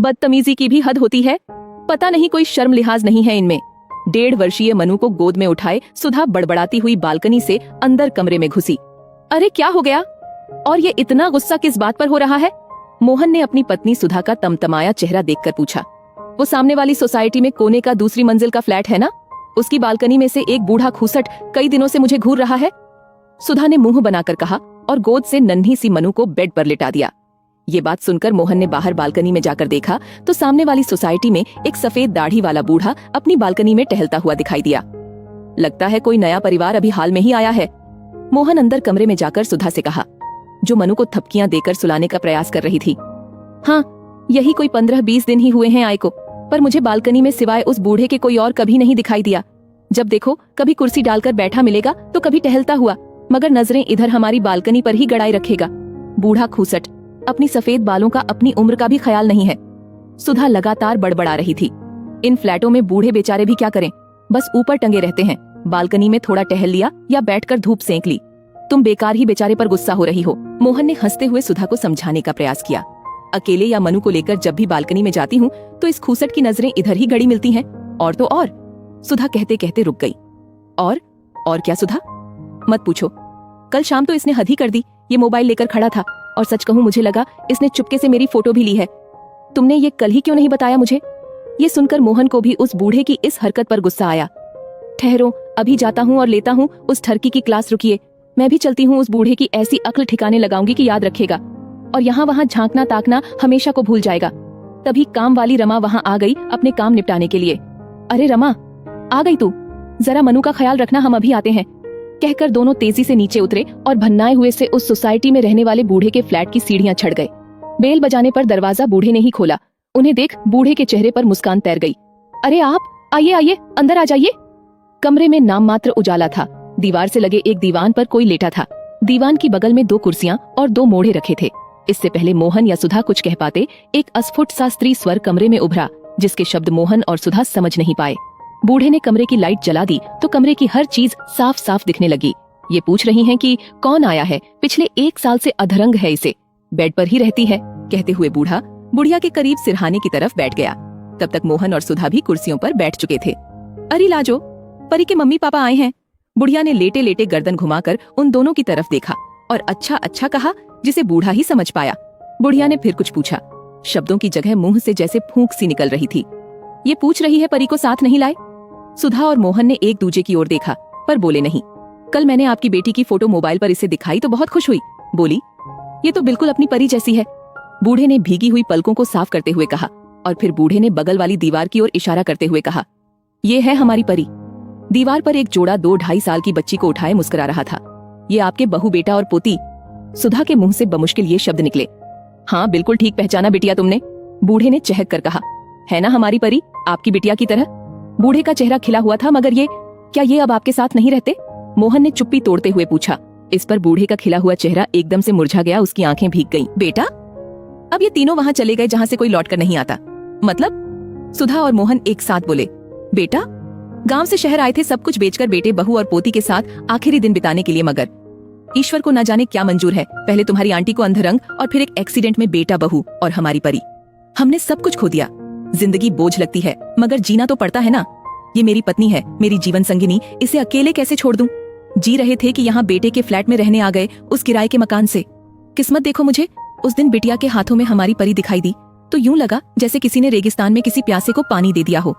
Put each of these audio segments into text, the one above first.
बदतमीजी की भी हद होती है। पता नहीं कोई शर्म लिहाज नहीं है इनमें। 1.5 वर्षीय मनु को गोद में उठाए सुधा बड़बड़ाती हुई बालकनी से अंदर कमरे में घुसी। अरे क्या हो गया? और ये इतना गुस्सा किस बात पर हो रहा है? मोहन ने अपनी पत्नी सुधा का तमतमाया चेहरा देखकर पूछा। वो सामने वाली सोसाइटी में कोने का दूसरी मंजिल का फ्लैट है ना, उसकी बालकनी में से एक बूढ़ा खूसट कई दिनों से मुझे घूर रहा है। सुधा ने मुंह बनाकर कहा और गोद से नन्ही सी मनु को बेड पर लिटा दिया। ये बात सुनकर मोहन ने बाहर बालकनी में जाकर देखा तो सामने वाली सोसाइटी में एक सफेद दाढ़ी वाला बूढ़ा अपनी बालकनी में टहलता हुआ दिखाई दिया। लगता है कोई नया परिवार अभी हाल में ही आया है। मोहन अंदर कमरे में जाकर सुधा से कहा, जो मनु को थपकियां देकर सुलाने का प्रयास कर रही थी। हाँ, यही कोई 15-20 दिन ही हुए हैं आए को, पर मुझे बालकनी में सिवाय उस बूढ़े के कोई और कभी नहीं दिखाई दिया। जब देखो कभी कुर्सी डालकर बैठा मिलेगा तो कभी टहलता हुआ, मगर नजरें इधर हमारी बालकनी पर ही गड़ाए रखेगा। बूढ़ा खूसट, अपनी सफेद बालों का अपनी उम्र का भी ख्याल नहीं है। सुधा लगातार बड़बड़ा रही थी। इन फ्लैटों में बूढ़े बेचारे भी क्या करें, बस ऊपर टंगे रहते हैं। बालकनी में थोड़ा टहल लिया या बैठकर धूप सेंक ली। तुम बेकार ही बेचारे पर गुस्सा हो रही हो। मोहन ने हंसते हुए सुधा को समझाने का प्रयास किया। अकेले या मनु को लेकर जब भी बालकनी में जाती हूँ तो इस खूसट की नजरें इधर ही गड़ी मिलती हैं। और तो और, सुधा कहते कहते रुक गई। और क्या सुधा? मत पूछो, कल शाम तो इसने हद ही कर दी। ये मोबाइल लेकर खड़ा था और सच कहूँ मुझे लगा इसने चुपके से मेरी फोटो भी ली है। तुमने ये कल ही क्यों नहीं बताया मुझे? ये सुनकर मोहन को भी उस बूढ़े की इस हरकत पर गुस्सा आया। ठहरो, अभी जाता हूँ और लेता हूँ उस ठरकी की क्लास। रुकिए, मैं भी चलती हूँ। उस बूढ़े की ऐसी अक्ल ठिकाने लगाऊंगी कि याद रखेगा और यहाँ वहाँ झांकना ताकना हमेशा को भूल जाएगा। तभी काम वाली रमा वहाँ आ गई अपने काम निपटाने के लिए। अरे रमा, आ गई तू? जरा मनु का ख्याल रखना, हम अभी आते हैं, कहकर दोनों तेजी से नीचे उतरे और भन्नाए हुए से उस सोसाइटी में रहने वाले बूढ़े के फ्लैट की सीढ़ियां चढ़ गए। बेल बजाने पर दरवाजा बूढ़े ने ही खोला। उन्हें देख बूढ़े के चेहरे पर मुस्कान तैर गई। अरे आप, आइए आइए, अंदर आ जाइए। कमरे में नाम मात्र उजाला था। दीवार से लगे एक दीवान पर कोई लेटा था। दीवान की बगल में 2 कुर्सियां और 2 मोढ़े रखे थे। इससे पहले मोहन या सुधा कुछ कह पाते, एक अस्फुट सा स्त्री स्वर कमरे में उभरा, जिसके शब्द मोहन और सुधा समझ नहीं पाए। बूढ़े ने कमरे की लाइट जला दी तो कमरे की हर चीज साफ साफ दिखने लगी। ये पूछ रही हैं कि कौन आया है, पिछले 1 साल से अधरंग है इसे, बेड पर ही रहती है, कहते हुए बूढ़ा बुढ़िया के करीब सिरहाने की तरफ बैठ गया। तब तक मोहन और सुधा भी कुर्सियों पर बैठ चुके थे। अरे लाजो, परी के मम्मी पापा आए हैं। बुढ़िया ने लेटे लेटे गर्दन घुमाकर उन दोनों की तरफ देखा और अच्छा अच्छा कहा, जिसे बूढ़ा ही समझ पाया। बुढ़िया ने फिर कुछ पूछा। शब्दों की जगह मुंह से जैसे फूंक सी निकल रही थी। ये पूछ रही है परी को साथ नहीं लाए? सुधा और मोहन ने एक दूजे की ओर देखा पर बोले नहीं। कल मैंने आपकी बेटी की फोटो मोबाइल पर इसे दिखाई तो बहुत खुश हुई। बोली, ये तो बिल्कुल अपनी परी जैसी है। बूढ़े ने भीगी हुई पलकों को साफ करते हुए कहा और फिर बूढ़े ने बगल वाली दीवार की ओर इशारा करते हुए कहा, ये है हमारी परी। दीवार पर एक जोड़ा 2-2.5 साल की बच्ची को उठाए मुस्कुरा रहा था। ये आपके बहू बेटा और पोती। सुधा के मुंह से बमुश्किल ये शब्द निकले। हाँ, बिल्कुल ठीक पहचाना बिटिया तुमने, बूढ़े ने चहक कर कहा। है ना हमारी परी, आपकी बिटिया की तरह? बूढ़े का चेहरा खिला हुआ था। मगर क्या ये अब आपके साथ नहीं रहते? मोहन ने चुप्पी तोड़ते हुए पूछा। इस पर बूढ़े का खिला हुआ चेहरा एकदम से मुरझा गया। उसकी आंखें भीग गईं। बेटा, अब ये तीनों वहाँ चले गए जहाँ से कोई लौट कर नहीं आता। मतलब? सुधा और मोहन एक साथ बोले। बेटा, गांव से शहर आए थे सब कुछ बेचकर बेटे बहू और पोती के साथ आखिरी दिन बिताने के लिए, मगर ईश्वर को न जाने क्या मंजूर है। पहले तुम्हारी आंटी को अंधरंग और फिर एक एक्सीडेंट में बेटा बहू और हमारी परी। हमने सब कुछ खो दिया। जिंदगी बोझ लगती है मगर जीना तो पड़ता है ना। ये मेरी पत्नी है, मेरी जीवन संगिनी, इसे अकेले कैसे छोड़ दूं? जी रहे थे कि यहाँ बेटे के फ्लैट में रहने आ गए, उस किराए के मकान से। किस्मत देखो मुझे, उस दिन बिटिया के हाथों में हमारी परी दिखाई दी तो यूं लगा जैसे किसी ने रेगिस्तान में किसी प्यासे को पानी दे दिया हो।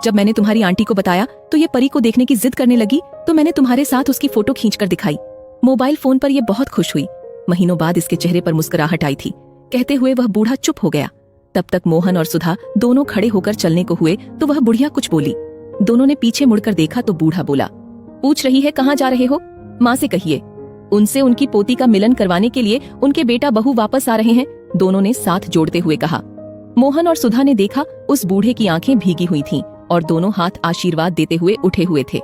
जब मैंने तुम्हारी आंटी को बताया तो ये परी को देखने की जिद करने लगी तो मैंने तुम्हारे साथ उसकी फोटो खींचकर दिखाई। मोबाइल फोन पर ये बहुत खुश हुई। महीनों बाद इसके चेहरे पर मुस्कुराहट आई थी। कहते हुए वह बूढ़ा चुप हो गया। तब तक मोहन और सुधा दोनों खड़े होकर चलने को हुए तो वह बुढ़िया कुछ बोली। दोनों ने पीछे मुड़कर देखा तो बूढ़ा बोला, पूछ रही है कहाँ जा रहे हो? माँ से कहिए, उनसे उनकी पोती का मिलन करवाने के लिए उनके बेटा बहू वापस आ रहे हैं, दोनों ने साथ जोड़ते हुए कहा। मोहन और सुधा ने देखा उस बूढ़े की आंखें भीगी हुई थीं और दोनों हाथ आशीर्वाद देते हुए उठे हुए थे।